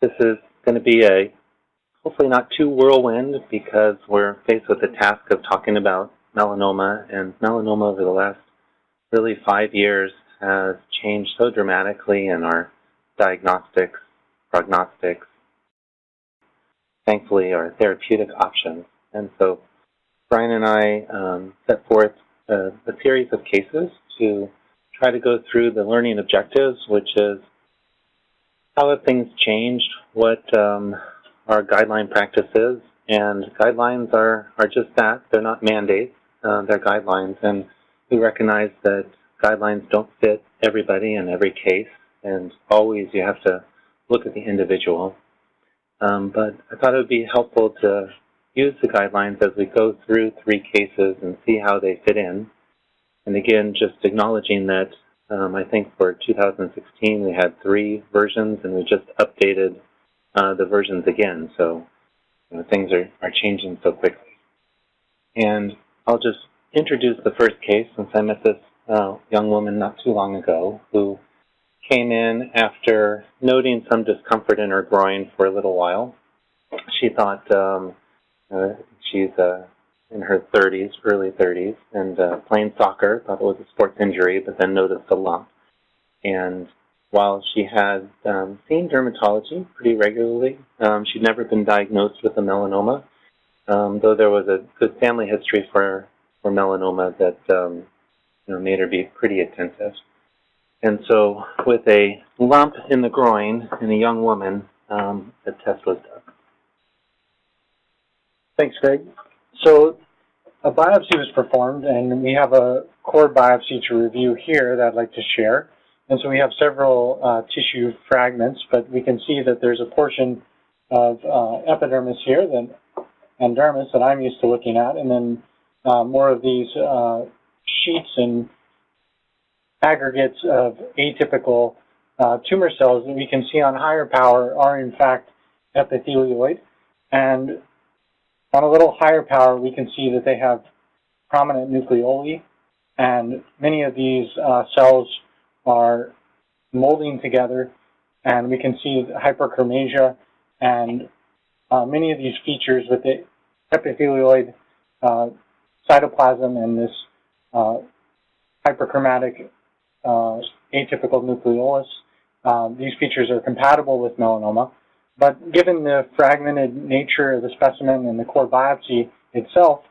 This is going to be a hopefully not too whirlwind because we're faced with the task of talking about melanoma, and melanoma over the last really 5 years has changed so dramatically in our diagnostics, prognostics, thankfully our therapeutic options. And so Brian and I set forth a series of cases to try to go through the learning objectives, which is how have things changed, what our guideline practice is, and guidelines are just that. They're not mandates, they're guidelines, and we recognize that guidelines don't fit everybody in every case, and always you have to look at the individual. But I thought it would be helpful to use the guidelines as we go through 3 cases and see how they fit in. And again, just acknowledging that I think for 2016 we had 3 versions, and we just updated the versions again. So things are changing so quickly. And I'll just introduce the first case, since I met this young woman not too long ago who came in after noting some discomfort in her groin for a little while. She thought she's in her 30s, early 30s, and playing soccer, thought it was a sports injury, but then noticed a lump. And while she had seen dermatology pretty regularly, she'd never been diagnosed with a melanoma, though there was a good family history for melanoma that made her be pretty attentive. And so with a lump in the groin in a young woman, the test was done. Thanks, Greg. So a biopsy was performed, and we have a cord biopsy to review here that I'd like to share. And so we have several tissue fragments, but we can see that there's a portion of epidermis here, and dermis that I'm used to looking at, and then more of these sheets and aggregates of atypical tumor cells that we can see on higher power are in fact epithelioid. And on a little higher power, we can see that they have prominent nucleoli, and many of these cells are molding together, and we can see hyperchromasia and many of these features with the epithelioid cytoplasm and this hyperchromatic atypical nucleolus. These features are compatible with melanoma, but given the fragmented nature of the specimen and the core biopsy itself,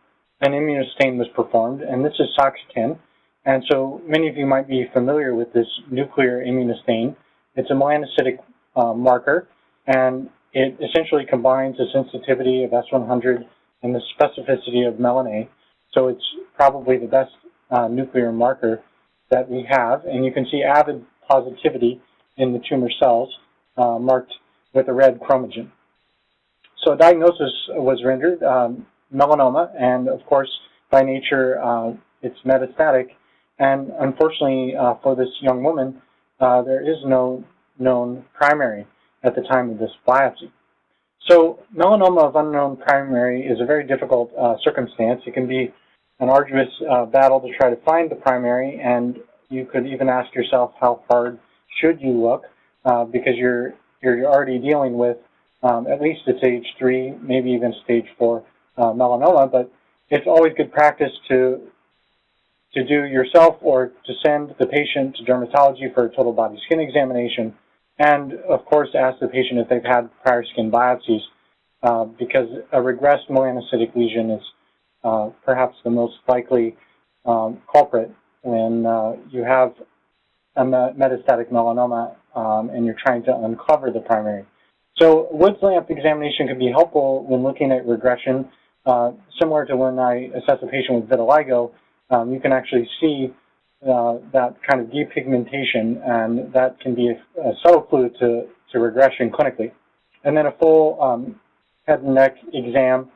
an immunostain was performed, and this is Soxatin. And so many of you might be familiar with this nuclear immunostain. It's a melanocytic marker, and it essentially combines the sensitivity of S100 and the specificity of melanA. So it's probably the best nuclear marker that we have, and you can see avid positivity in the tumor cells marked with a red chromogen. So a diagnosis was rendered, melanoma, and of course, by nature, it's metastatic. And unfortunately for this young woman, there is no known primary at the time of this biopsy. So melanoma of unknown primary is a very difficult circumstance. It can be an arduous battle to try to find the primary, and you could even ask yourself how hard should you look, because you're already dealing with at least a stage 3, maybe even stage 4 melanoma. But it's always good practice to do yourself or to send the patient to dermatology for a total body skin examination, and of course ask the patient if they've had prior skin biopsies, because a regressed melanocytic lesion is perhaps the most likely culprit when you have a metastatic melanoma and you're trying to uncover the primary. So Wood's lamp examination can be helpful when looking at regression. Similar to when I assess a patient with vitiligo, you can actually see that kind of depigmentation, and that can be a subtle clue to regression clinically. And then a full head and neck exam,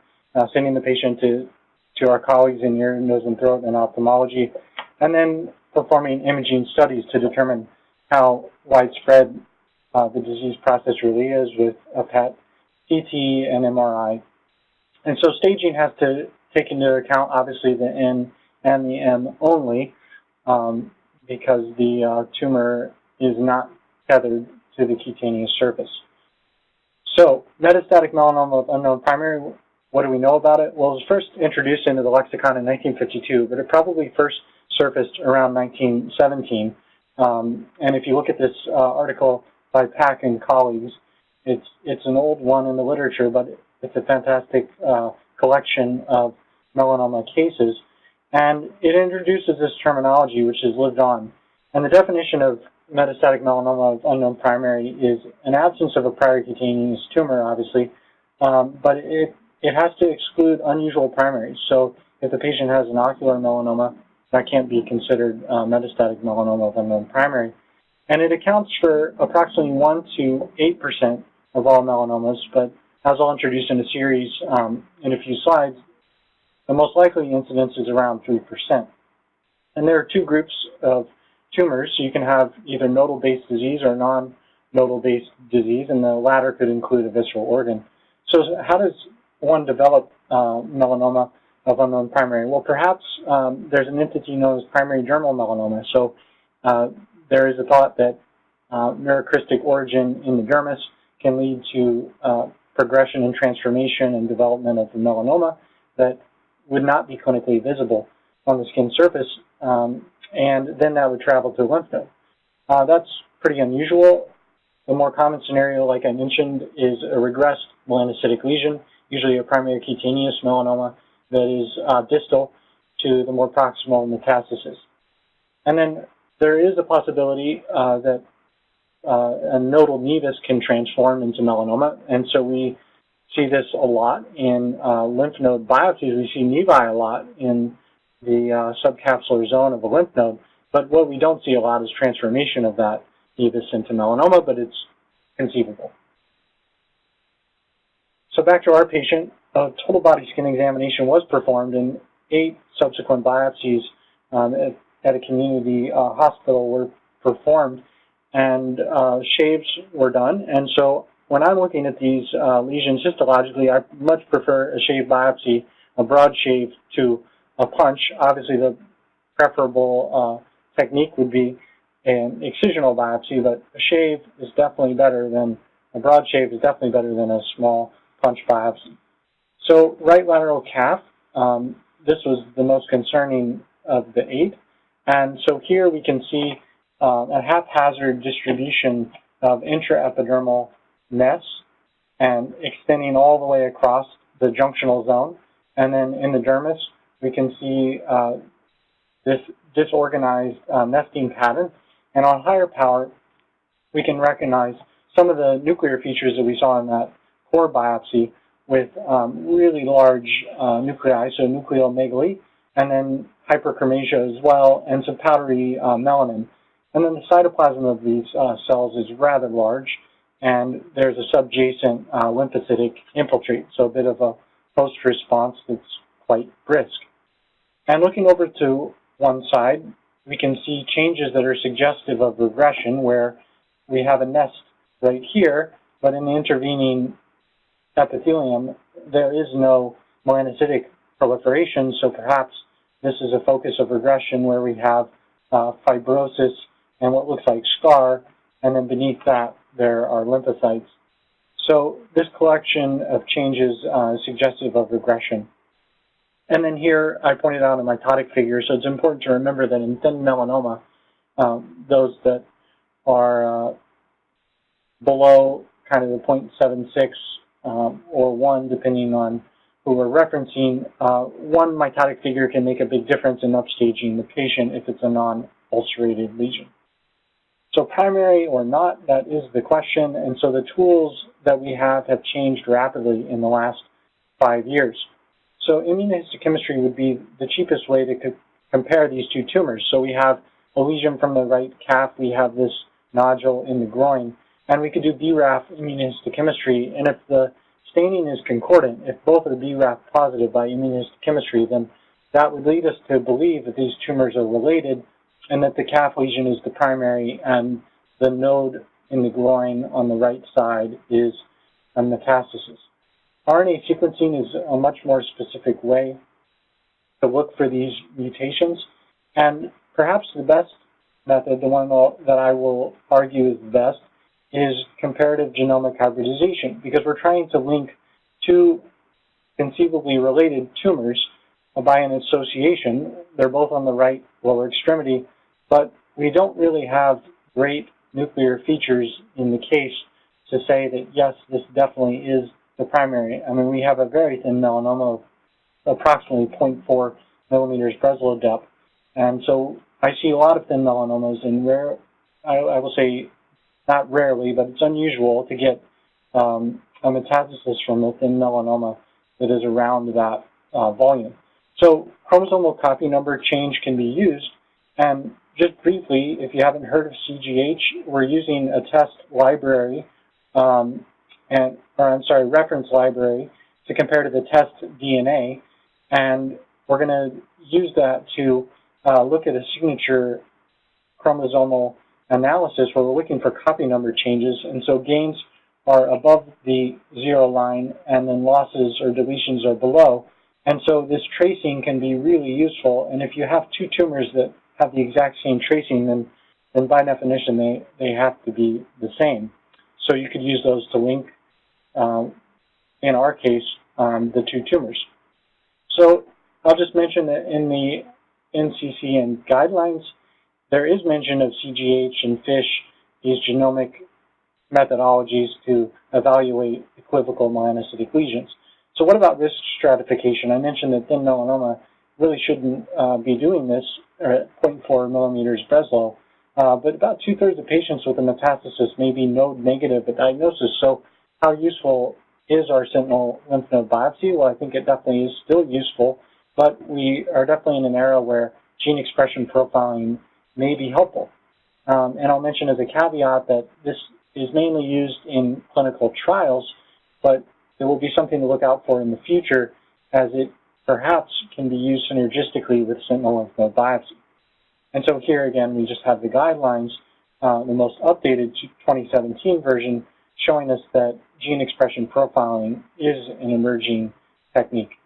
sending the patient to our colleagues in ear, nose, and throat and ophthalmology, and then performing imaging studies to determine how widespread the disease process really is with a PET, CT, and MRI. And so staging has to take into account, obviously, the N and the M only, because the tumor is not tethered to the cutaneous surface. So, metastatic melanoma of unknown primary, what do we know about it? Well, it was first introduced into the lexicon in 1952, but it probably first surfaced around 1917. And if you look at this article by Pack and colleagues, it's an old one in the literature, but it's a fantastic collection of melanoma cases. And it introduces this terminology, which has lived on. And the definition of metastatic melanoma of unknown primary is an absence of a prior cutaneous tumor, obviously, but it has to exclude unusual primaries. So if the patient has an ocular melanoma, that can't be considered metastatic melanoma of unknown primary. And it accounts for approximately 1 to 8% of all melanomas, but as I'll introduce in a series in a few slides, the most likely incidence is around 3%. And there are two groups of tumors. So you can have either nodal-based disease or non-nodal-based disease, and the latter could include a visceral organ. So how does one develop melanoma of unknown primary? Well, perhaps there's an entity known as primary dermal melanoma. So there is a thought that neurocystic origin in the dermis can lead to progression and transformation and development of the melanoma that would not be clinically visible on the skin surface, and then that would travel to the lymph node. That's pretty unusual. The more common scenario, like I mentioned, is a regressed melanocytic lesion, usually a primary cutaneous melanoma that is distal to the more proximal metastasis. And then there is a possibility that a nodal nevus can transform into melanoma, and so we see this a lot in lymph node biopsies. We see nevi a lot in the subcapsular zone of a lymph node, but what we don't see a lot is transformation of that nevus into melanoma, but it's conceivable. So back to our patient, a total body skin examination was performed, and 8 subsequent biopsies at a community hospital were performed, and shaves were done. And so when I'm looking at these lesions histologically, I much prefer a shave biopsy, a broad shave, to a punch. Obviously, the preferable technique would be an excisional biopsy, but a shave is definitely better than, a broad shave is definitely better than a small punch biopsy. So right lateral calf, this was the most concerning of the 8. And so here we can see a haphazard distribution of intraepidermal nests and extending all the way across the junctional zone. And then in the dermis, we can see this disorganized nesting pattern. And on higher power, we can recognize some of the nuclear features that we saw in that core biopsy with really large nuclei, so nucleomegaly, and then hyperchromasia as well, and some powdery melanin. And then the cytoplasm of these cells is rather large, and there's a subjacent lymphocytic infiltrate, so a bit of a host response that's quite brisk. And looking over to one side, we can see changes that are suggestive of regression, where we have a nest right here, but in the intervening epithelium, there is no melanocytic proliferation, so perhaps this is a focus of regression where we have fibrosis and what looks like scar, and then beneath that there are lymphocytes. So this collection of changes is suggestive of regression. And then here I pointed out a mitotic figure, so it's important to remember that in thin melanoma, those that are below kind of the 0.76 or 1, depending on who we're referencing, one mitotic figure can make a big difference in upstaging the patient if it's a non-ulcerated lesion. So primary or not, that is the question, and so the tools that we have changed rapidly in the last 5 years. So immunohistochemistry would be the cheapest way to compare these two tumors. So we have a lesion from the right calf, we have this nodule in the groin, and we could do BRAF immunohistochemistry, and if the staining is concordant, if both are BRAF positive by immunohistochemistry, then that would lead us to believe that these tumors are related and that the calf lesion is the primary and the node in the groin on the right side is a metastasis. RNA sequencing is a much more specific way to look for these mutations, and perhaps the best method, the one that I will argue is the best, is comparative genomic hybridization, because we're trying to link two conceivably related tumors by an association. They're both on the right lower extremity, but we don't really have great nuclear features in the case to say that, yes, this definitely is the primary. I mean, we have a very thin melanoma of approximately 0.4 millimeters Breslow depth. And so I see a lot of thin melanomas, and I will say not rarely, but it's unusual to get a metastasis from a thin melanoma that is around that volume. So chromosomal copy number change can be used. And just briefly, if you haven't heard of CGH, we're using a test library, reference library to compare to the test DNA. And we're going to use that to look at a signature chromosomal analysis where we're looking for copy number changes. And so gains are above the 0 line, and then losses or deletions are below. And so this tracing can be really useful. And if you have two tumors that have the exact same tracing, then by definition they have to be the same. So you could use those to link, in our case, the two tumors. So I'll just mention that in the NCCN guidelines, there is mention of CGH and FISH, these genomic methodologies to evaluate equivocal melanocytic lesions. So what about risk stratification? I mentioned that thin melanoma really shouldn't be doing this at 0.4 millimeters Breslow, but about 2/3 of patients with a metastasis may be node negative at diagnosis. So how useful is our sentinel lymph node biopsy? Well, I think it definitely is still useful, but we are definitely in an era where gene expression profiling may be helpful. And I'll mention as a caveat that this is mainly used in clinical trials, but it will be something to look out for in the future, as it perhaps can be used synergistically with sentinel lymph node biopsy. And so here again, we just have the guidelines, the most updated 2017 version, showing us that gene expression profiling is an emerging technique.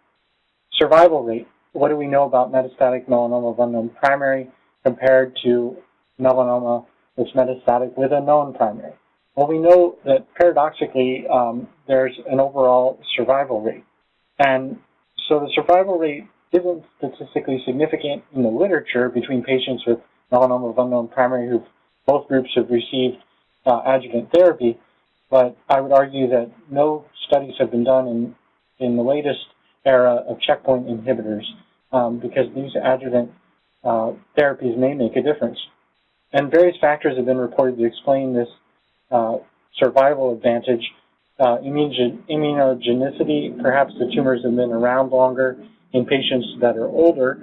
Survival rate. What do we know about metastatic melanoma of unknown primary compared to melanoma that's metastatic with a known primary? Well, we know that paradoxically, there's an overall survival rate. And so the survival rate isn't statistically significant in the literature between patients with melanoma of unknown primary who both groups have received adjuvant therapy, but I would argue that no studies have been done in the latest era of checkpoint inhibitors because these adjuvant therapies may make a difference. And various factors have been reported to explain this survival advantage. Immunogenicity, perhaps the tumors have been around longer in patients that are older.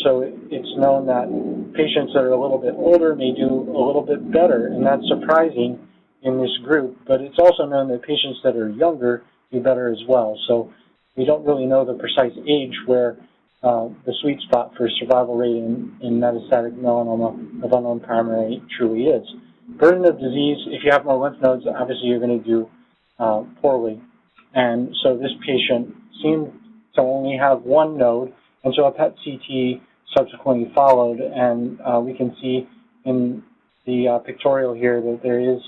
So it's known that patients that are a little bit older may do a little bit better, and that's surprising in this group. But it's also known that patients that are younger do better as well. So we don't really know the precise age where the sweet spot for survival rate in metastatic melanoma of unknown primary truly is. Burden of disease, if you have more lymph nodes, obviously you're going to do poorly. And so this patient seemed to only have one node, and so a PET CT subsequently followed, and we can see in the pictorial here that there is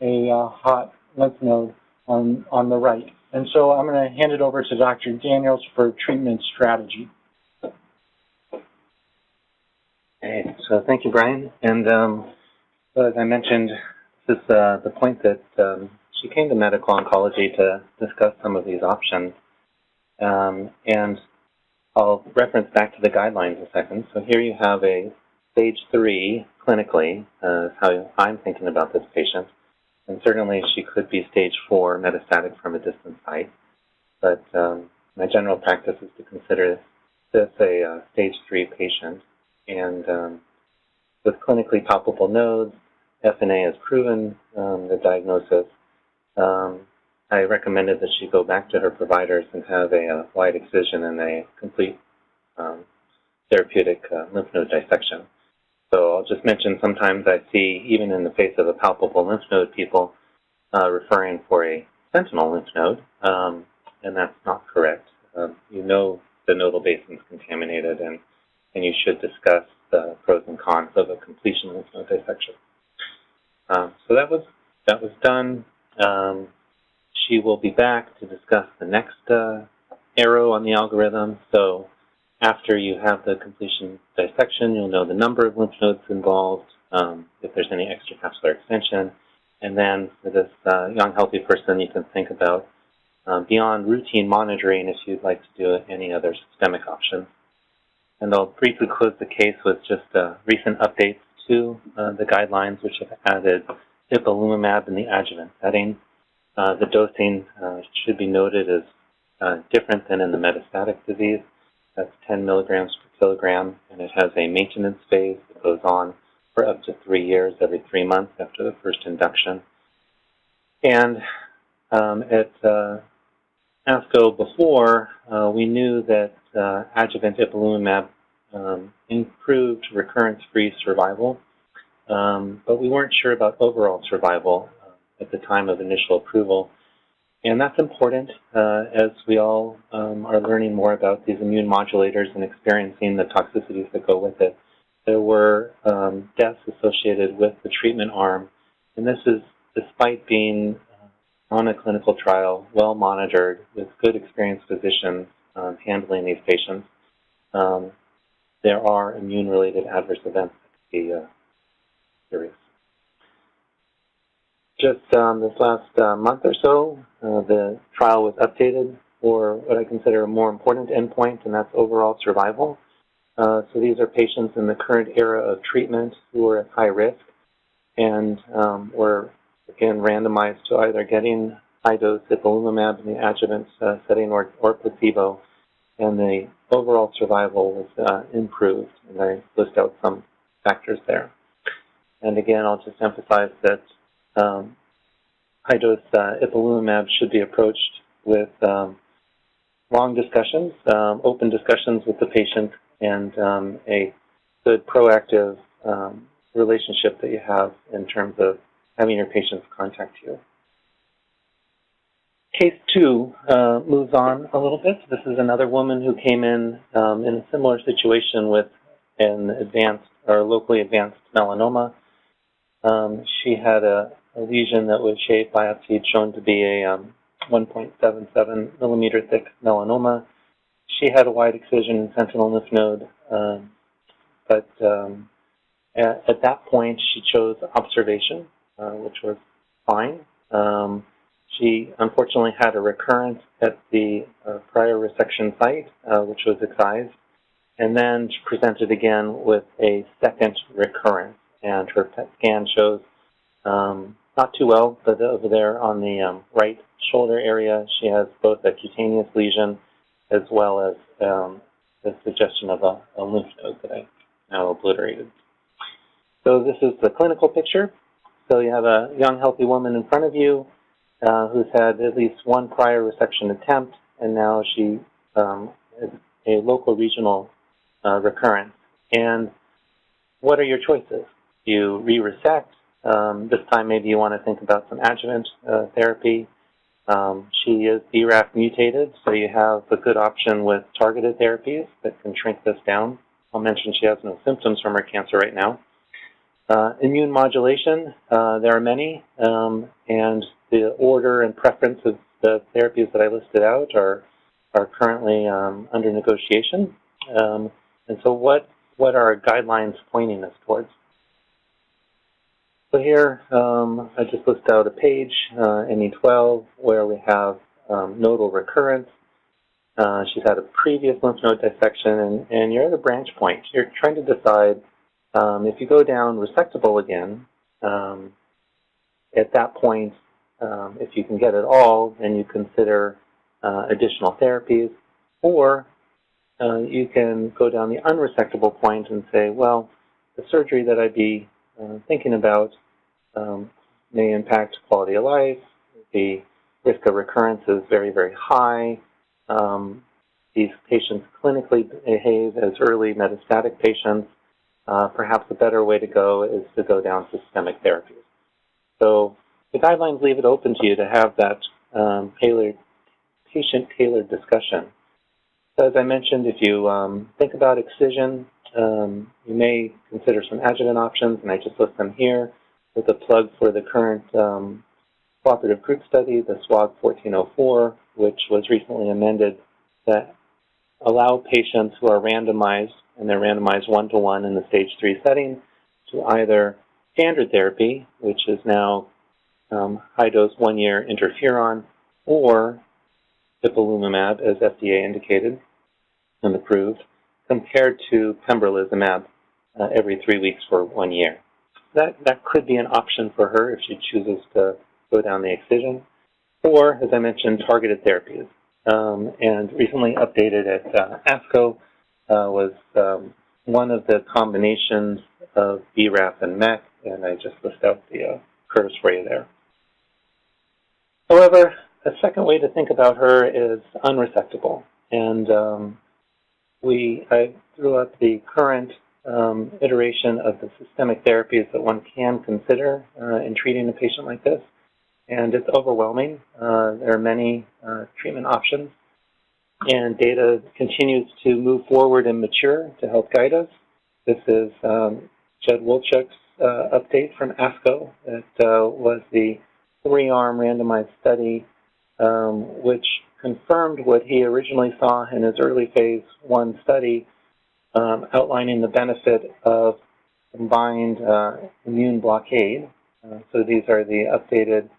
a hot lymph node on the right. And so I'm going to hand it over to Dr. Daniels for treatment strategy. Okay, so thank you, Brian. And so as I mentioned, this is the point that she came to medical oncology to discuss some of these options. And I'll reference back to the guidelines a second. So here you have a stage 3 clinically, how I'm thinking about this patient. And certainly she could be stage 4 metastatic from a distant site. But my general practice is to consider this a stage 3 patient. And with clinically palpable nodes, FNA has proven the diagnosis. I recommended that she go back to her providers and have a wide excision and a complete therapeutic lymph node dissection. So I'll just mention sometimes I see, even in the face of a palpable lymph node, people referring for a sentinel lymph node, and that's not correct. You know the nodal basin is contaminated, and you should discuss the pros and cons of a completion lymph node dissection. So that was that was done. She will be back to discuss the next arrow on the algorithm. So after you have the completion dissection, you'll know the number of lymph nodes involved, if there's any extracapsular extension. And then for this young, healthy person, you can think about beyond routine monitoring if you'd like to do any other systemic options. And I'll briefly close the case with just recent updates to the guidelines, which have added ipilimumab in the adjuvant setting. The dosing should be noted as different than in the metastatic disease. That's 10 milligrams per kilogram, and it has a maintenance phase that goes on for up to 3 years, every 3 months after the first induction. And at ASCO before, we knew that adjuvant ipilimumab improved recurrence-free survival, but we weren't sure about overall survival at the time of initial approval. And that's important as we all are learning more about these immune modulators and experiencing the toxicities that go with it. There were deaths associated with the treatment arm, and this is despite being on a clinical trial, well monitored, with good experienced physicians handling these patients. There are immune-related adverse events that can be serious. Just this last month or so, the trial was updated for what I consider a more important endpoint, and that's overall survival. So these are patients in the current era of treatment who are at high risk and were, again, randomized to either getting high-dose ipilimumab in the adjuvant setting or placebo, and the overall survival was improved, and I list out some factors there. And again, I'll just emphasize that high-dose ipilimumab should be approached with long discussions, open discussions with the patient, and a good proactive relationship that you have in terms of having your patients contact you. Case 2 moves on a little bit. This is another woman who came in a similar situation with an advanced or locally advanced melanoma. She had a lesion that was shaved biopsy shown to be a 1.77 millimeter thick melanoma. She had a wide excision in sentinel lymph node, but at that point she chose observation, which was fine. She unfortunately had a recurrence at the prior resection site, which was excised, and then she presented again with a second recurrence, and her PET scan shows not too well, but over there on the right shoulder area, she has both a cutaneous lesion as well as the suggestion of a lymph node that I now obliterated. So this is the clinical picture. So you have a young, healthy woman in front of you who's had at least one prior resection attempt, and now she is a local regional recurrence. And what are your choices? You re-resect. This time maybe you want to think about some adjuvant therapy. She is BRAF mutated, so you have a good option with targeted therapies that can shrink this down. I'll mention she has no symptoms from her cancer right now. Immune modulation, there are many, and the order and preference of the therapies that I listed out are currently under negotiation. And so what are our guidelines pointing us towards? So here, I just list out a page, NE12, where we have nodal recurrence. She's had a previous lymph node dissection, and you're at a branch point. You're trying to decide if you go down resectable again, at that point, if you can get it all, then you consider additional therapies, or you can go down the unresectable point and say, well, the surgery that I'd be thinking about may impact quality of life. The risk of recurrence is very, very high. These patients clinically behave as early metastatic patients. Perhaps a better way to go is to go down systemic therapies. So the guidelines leave it open to you to have that patient-tailored discussion. So as I mentioned, if you think about excision, you may consider some adjuvant options, and I just list them here. with a plug for the current cooperative group study, the SWOG 1404, which was recently amended that allow patients who are randomized, and they're randomized 1-to-1 in the stage 3 setting, to either standard therapy, which is now high-dose 1-year interferon, or ipilimumab, as FDA indicated and approved, compared to pembrolizumab every 3 weeks for 1 year. That could be an option for her if she chooses to go down the excision. Or, as I mentioned, targeted therapies. And recently updated at ASCO was one of the combinations of BRAF and MEK, and I just list out the curves for you there. However, a second way to think about her is unresectable. And I threw up the current iteration of the systemic therapies that one can consider in treating a patient like this. And it's overwhelming. There are many treatment options. And data continues to move forward and mature to help guide us. This is Jed Wolchuk's update from ASCO. It was the 3-arm randomized study which confirmed what he originally saw in his early phase 1 study, outlining the benefit of combined immune blockade. So these are the updated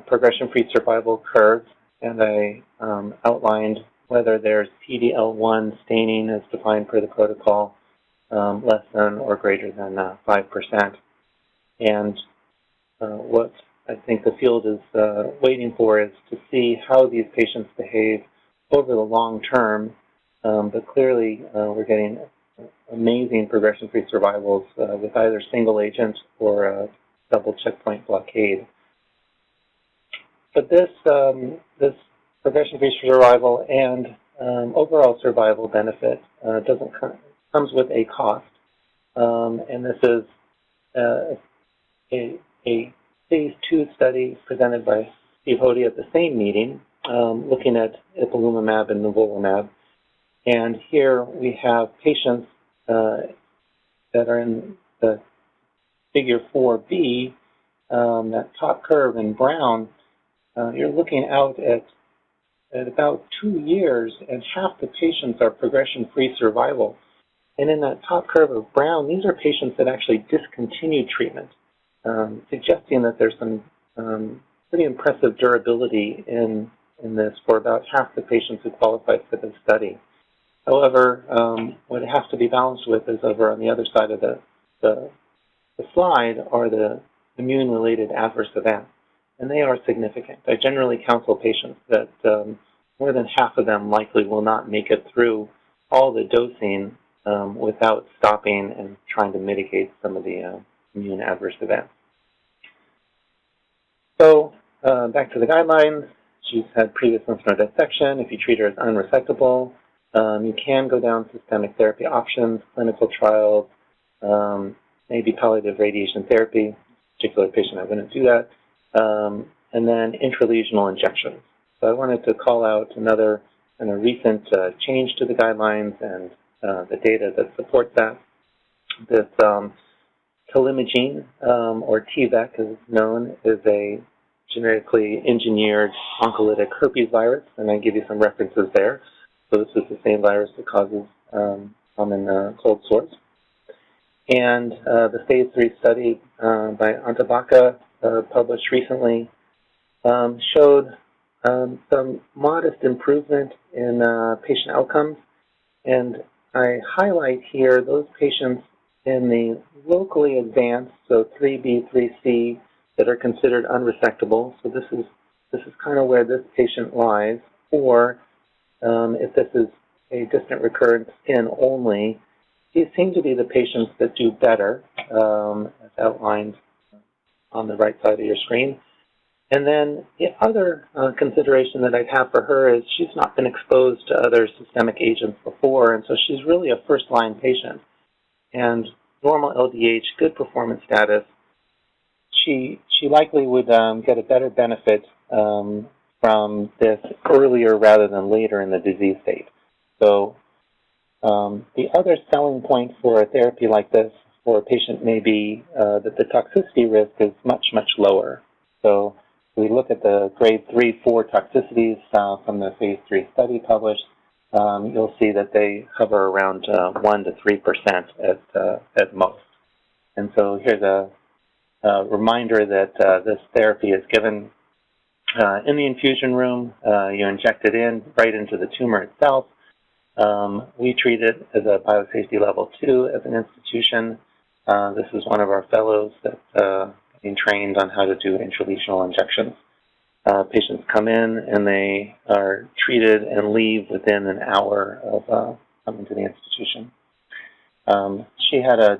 progression-free survival curves, and I outlined whether there's PD-L1 staining as defined per the protocol less than or greater than 5%. And what I think the field is waiting for is to see how these patients behave over the long term, but clearly we're getting amazing progression-free survivals with either single agent or double checkpoint blockade. But this progression-free survival and overall survival benefit comes with a cost, and this is a phase 2 study presented by Steve Hody at the same meeting, looking at ipilimumab and nivolumab. And here we have patients that are in the figure 4B, that top curve in brown. You're looking out at about 2 years, and half the patients are progression-free survival. And in that top curve of brown, these are patients that actually discontinued treatment, suggesting that there's some pretty impressive durability in this for about half the patients who qualified for this study. However, what it has to be balanced with is over on the other side of the slide are the immune-related adverse events, and they are significant. I generally counsel patients that more than half of them likely will not make it through all the dosing without stopping and trying to mitigate some of the immune adverse events. So back to the guidelines. She's had previous lymph node dissection. If you treat her as unresectable, you can go down systemic therapy options, clinical trials, maybe palliative radiation therapy. Particular patient, I wouldn't do that. And then intralesional injections. So I wanted to call out another kind of recent change to the guidelines and the data that supports that. This telimagene, or TVEC as it's known, is a genetically engineered oncolytic herpes virus, and I give you some references there. So this is the same virus that causes common cold sores. And the phase 3 study by Antabaka, published recently, showed some modest improvement in patient outcomes. And I highlight here those patients in the locally advanced, so 3B, 3C, that are considered unresectable. So this is kind of where this patient lies. Or if this is a distant recurrent skin only, these seem to be the patients that do better, as outlined on the right side of your screen. And then the other consideration that I'd have for her is she's not been exposed to other systemic agents before, and so she's really a first-line patient. And normal LDH, good performance status, she likely would get a better benefit from this earlier rather than later in the disease state. So the other selling point for a therapy like this for a patient may be that the toxicity risk is much, much lower. So we look at the grade 3, 4 toxicities from the phase 3 study published. You'll see that they hover around 1 to 3% at most. And so here's a reminder that this therapy is given in the infusion room. You inject it right into the tumor itself. We treat it as a biosafety level 2 as an institution. This is one of our fellows that's being trained on how to do intralesional injections. Patients come in and they are treated and leave within an hour of coming to the institution. She had a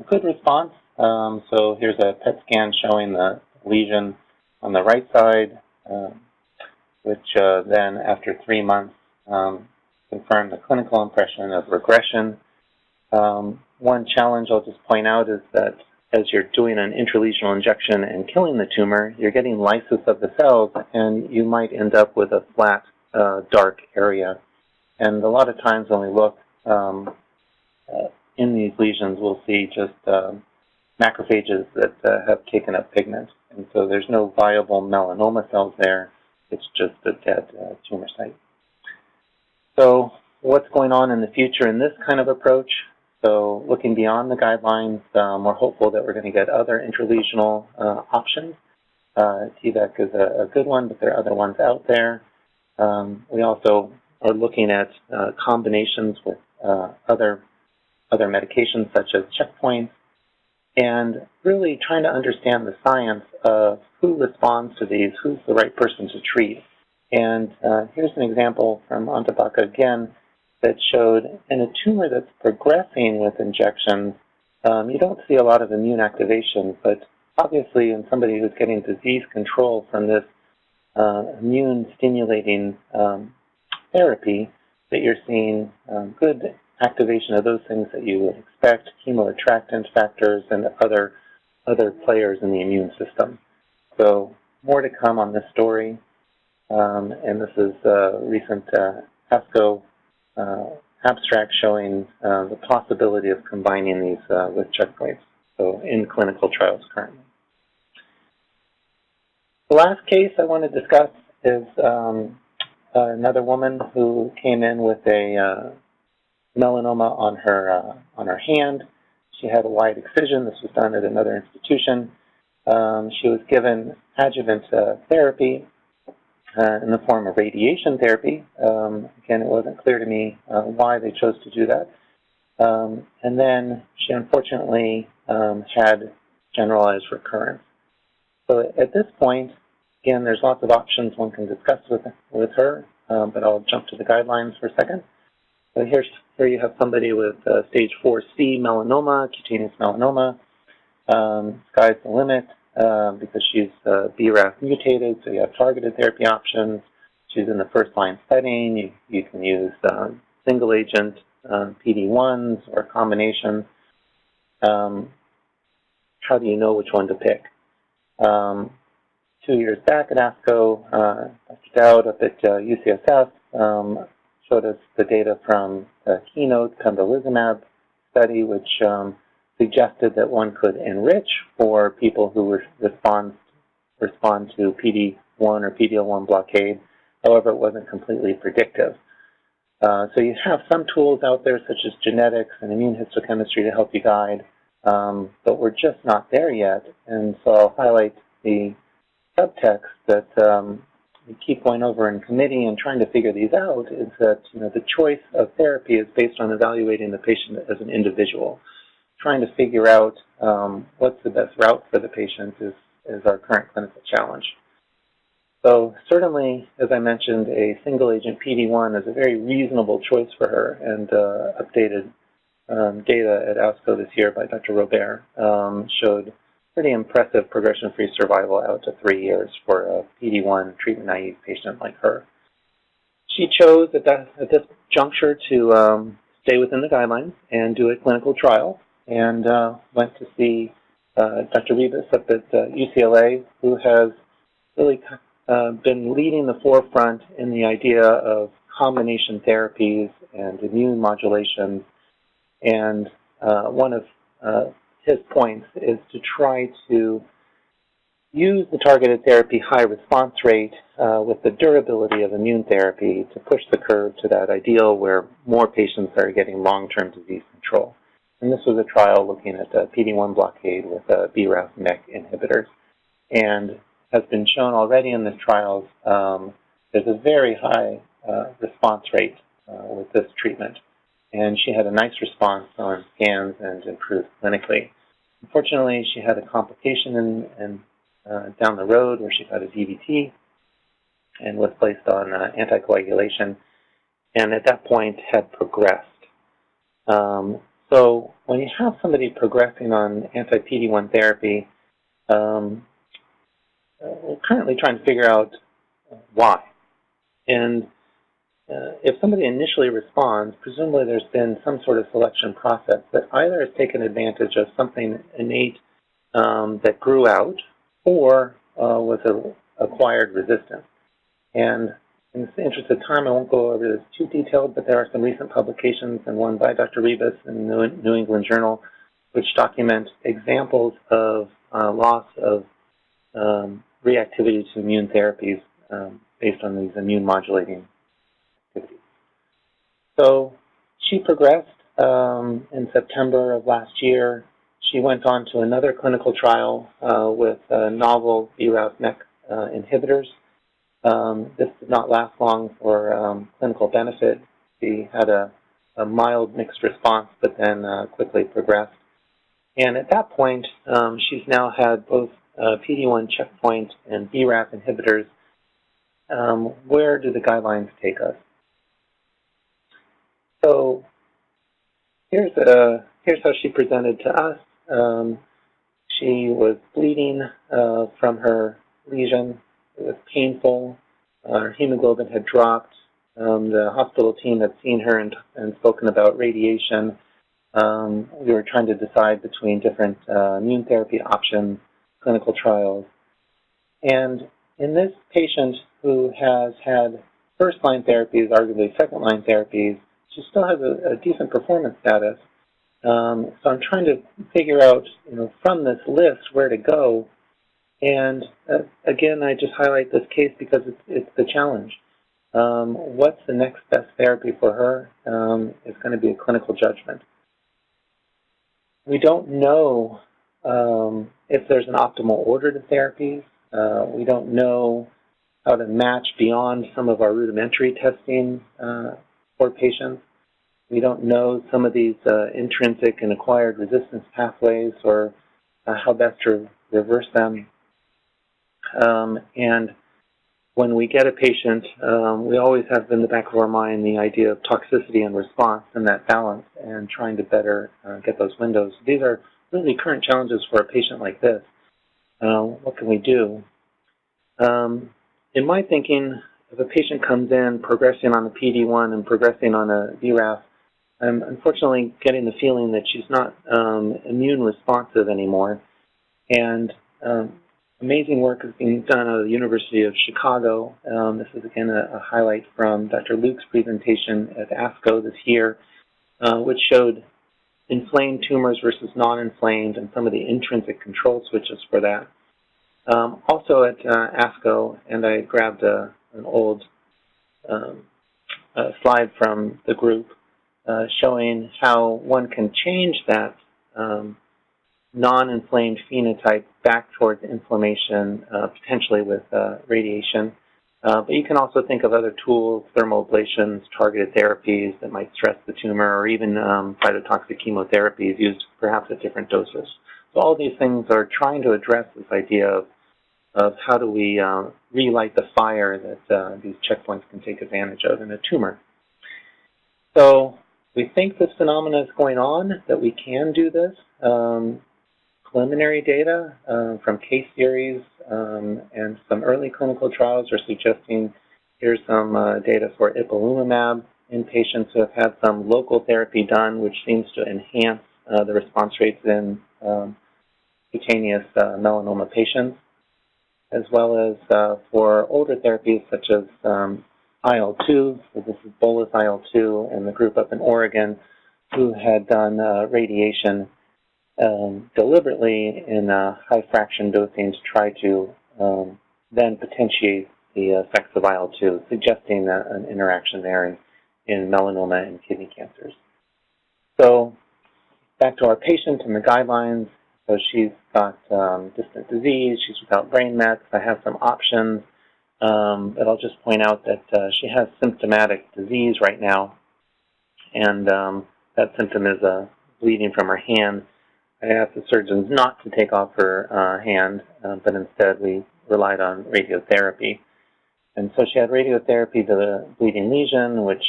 good response. So here's a PET scan showing the lesion on the right side, which then after 3 months confirmed the clinical impression of regression. One challenge I'll just point out is that as you're doing an intralesional injection and killing the tumor, you're getting lysis of the cells, and you might end up with a flat, dark area. And a lot of times when we look in these lesions, we'll see just macrophages that have taken up pigment. And so there's no viable melanoma cells there. It's just a dead tumor site. So what's going on in the future in this kind of approach? So looking beyond the guidelines, we're hopeful that we're going to get other intralesional options. TVEC is a good one, but there are other ones out there. We also are looking at combinations with other medications such as checkpoints, and really trying to understand the science of who responds to these, who's the right person to treat. And here's an example from Antapaka again that showed in a tumor that's progressing with injections, you don't see a lot of immune activation, but obviously in somebody who's getting disease control from this immune-stimulating therapy, that you're seeing good activation of those things that you would expect, chemoattractant factors and other players in the immune system. So more to come on this story, and this is a recent ASCO abstract showing the possibility of combining these with checkpoints, so in clinical trials currently. The last case I want to discuss is another woman who came in with a melanoma on her hand. She had a wide excision. This was done at another institution. She was given adjuvant therapy in the form of radiation therapy. Again, it wasn't clear to me why they chose to do that. And then she unfortunately had generalized recurrence. So at this point, again, there's lots of options one can discuss with her, but I'll jump to the guidelines for a second. So here you have somebody with stage 4C melanoma, cutaneous melanoma. Sky's the limit because she's BRAF mutated, so you have targeted therapy options. She's in the first-line setting. You can use single-agent PD-1s or combinations. How do you know which one to pick? 2 years back at ASCO, Dr. Dowd up at UCSF showed us the data from the Keynote pembrolizumab study, which suggested that one could enrich for people who respond to PD-1 or PD-L1 blockade. However, it wasn't completely predictive. So you have some tools out there, such as genetics and immune histochemistry, to help you guide, but we're just not there yet. And so I'll highlight the subtext that we keep going over in committee and trying to figure these out is that the choice of therapy is based on evaluating the patient as an individual. Trying to figure out what's the best route for the patient is our current clinical challenge. So certainly, as I mentioned, a single-agent PD-1 is a very reasonable choice for her, and updated data at ASCO this year by Dr. Robert showed pretty impressive progression-free survival out to 3 years for a PD-1 treatment-naive patient like her. She chose at this juncture to stay within the guidelines and do a clinical trial, and went to see Dr. Rebus up at UCLA, who has really been leading the forefront in the idea of combination therapies and immune modulation. And one of his points is to try to use the targeted therapy high response rate with the durability of immune therapy to push the curve to that ideal where more patients are getting long-term disease control. And this was a trial looking at PD-1 blockade with BRAF/MEK inhibitors. And has been shown already in this trial, there's a very high response rate with this treatment. And she had a nice response on scans and improved clinically. Unfortunately, she had a complication down the road where she got a DVT and was placed on anticoagulation, and at that point had progressed. So when you have somebody progressing on anti-PD-1 therapy, we're currently trying to figure out why. And if somebody initially responds, presumably there's been some sort of selection process that either has taken advantage of something innate that grew out or was an acquired resistance. And in the interest of time, I won't go over this too detailed, but there are some recent publications, and one by Dr. Rebus in the New England Journal, which document examples of loss of reactivity to immune therapies based on these immune modulating activities. So she progressed in September of last year. She went on to another clinical trial with novel BRAF/MEK inhibitors. This did not last long for clinical benefit. She had a mild mixed response, but then quickly progressed. And at that point, she's now had both PD-1 checkpoint and BRAF inhibitors. Where do the guidelines take us? So here's how she presented to us. She was bleeding from her lesion. It was painful. Her hemoglobin had dropped. The hospital team had seen her and spoken about radiation. We were trying to decide between different immune therapy options, clinical trials. And in this patient who has had first-line therapies, arguably second-line therapies, she still has a decent performance status. So I'm trying to figure out, from this list where to go. And again, I just highlight this case because it's the challenge. What's the next best therapy for her is going to be a clinical judgment. We don't know if there's an optimal order to therapies. We don't know how to match beyond some of our rudimentary testing for patients. We don't know some of these intrinsic and acquired resistance pathways or how best to reverse them. And when we get a patient, we always have in the back of our mind the idea of toxicity and response and that balance and trying to better get those windows. These are really current challenges for a patient like this. What can we do? In my thinking, if a patient comes in progressing on a PD-1 and progressing on a BRAF, I'm unfortunately getting the feeling that she's not immune responsive anymore. And amazing work is being done out of the University of Chicago. This is, again, a highlight from Dr. Luke's presentation at ASCO this year, which showed inflamed tumors versus non-inflamed and some of the intrinsic control switches for that. Also at ASCO, and I grabbed an old slide from the group showing how one can change that non-inflamed phenotype back towards inflammation, potentially with radiation. But you can also think of other tools, thermal ablations, targeted therapies that might stress the tumor, or even cytotoxic chemotherapies used perhaps at different doses. So all these things are trying to address this idea of how do we relight the fire that these checkpoints can take advantage of in a tumor. So we think this phenomena is going on, that we can do this. Preliminary data from case series and some early clinical trials are suggesting here's some data for ipilimumab in patients who have had some local therapy done, which seems to enhance the response rates in cutaneous melanoma patients, as well as for older therapies such as IL-2. So this is bolus IL-2 and the group up in Oregon who had done radiation deliberately in high fraction dosing to try to then potentiate the effects of IL-2, suggesting an interaction there in melanoma and kidney cancers. So back to our patient and the guidelines. So she's got distant disease, she's without brain mets. I have some options, but I'll just point out that she has symptomatic disease right now, and that symptom is bleeding from her hand. I asked the surgeons not to take off her hand, but instead we relied on radiotherapy. And so she had radiotherapy to the bleeding lesion, which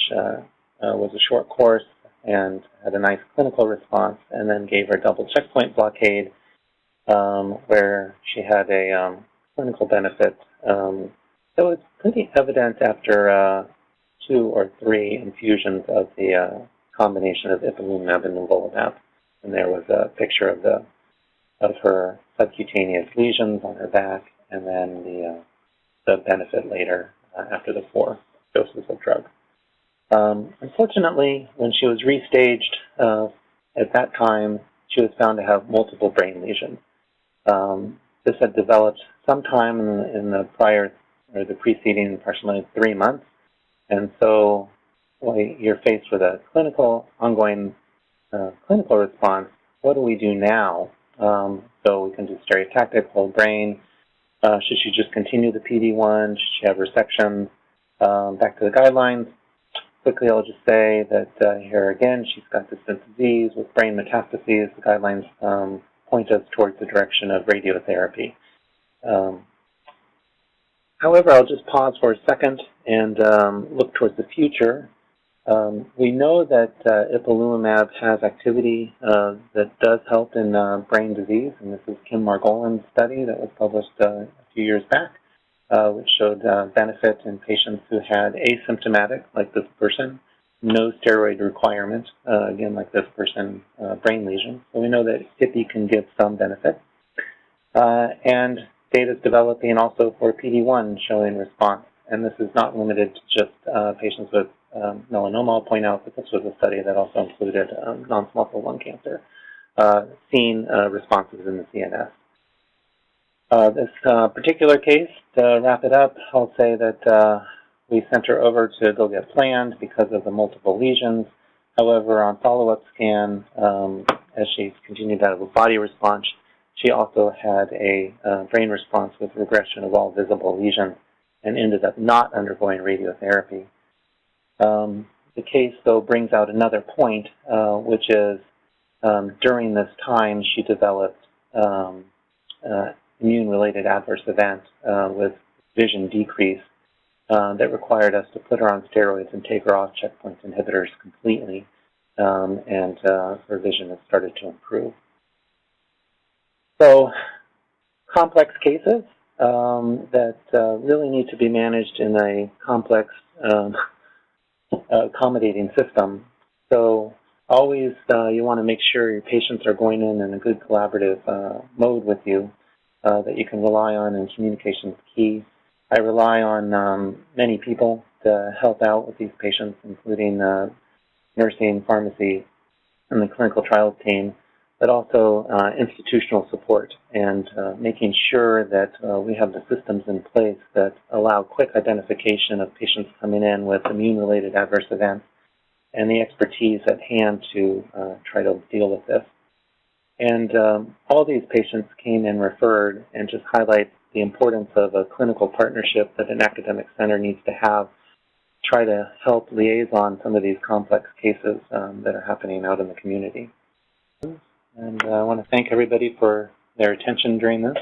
was a short course and had a nice clinical response, and then gave her double checkpoint blockade, where she had a clinical benefit. So it's pretty evident after 2 or 3 infusions of the combination of ipilimumab and nivolumab. And there was a picture of her subcutaneous lesions on her back, and then the benefit later after the 4 doses of drug. Unfortunately, when she was restaged at that time, she was found to have multiple brain lesions. This had developed sometime in the prior or the preceding approximately 3 months, and so you're faced with a ongoing clinical response. What do we do now? So we can do stereotactic, whole brain. Should she just continue the PD-1? Should she have resection? Back to the guidelines. Quickly, I'll just say that here again, she's got distant disease with brain metastases. The guidelines point us towards the direction of radiotherapy. However, I'll just pause for a second and look towards the future. We know that ipilimumab has activity that does help in brain disease, and this is Kim Margolin's study that was published a few years back, which showed benefit in patients who had asymptomatic, like this person, no steroid requirement, again, like this person, brain lesion. So we know that IPI can give some benefit. And data is developing also for PD-1 showing response. And this is not limited to just patients with melanoma. I'll point out that this was a study that also included non-small cell lung cancer, seeing responses in the CNS. This particular case, to wrap it up, I'll say that we sent her over to go get planned because of the multiple lesions. However, on follow-up scan, as she continued to have a body response, she also had a brain response with regression of all visible lesions and ended up not undergoing radiotherapy. The case, though, brings out another point, which is during this time she developed immune-related adverse event with vision decrease that required us to put her on steroids and take her off checkpoint inhibitors completely, and her vision has started to improve. So, complex cases that really need to be managed in a complex accommodating system. So always you want to make sure your patients are going in a good collaborative mode with you that you can rely on, and communication is key. I rely on many people to help out with these patients, including nursing, pharmacy, and the clinical trials team, but also institutional support and making sure that we have the systems in place that allow quick identification of patients coming in with immune-related adverse events and the expertise at hand to try to deal with this. And all these patients came in referred, and just highlight the importance of a clinical partnership that an academic center needs to have to try to help liaison some of these complex cases that are happening out in the community. And I want to thank everybody for their attention during this.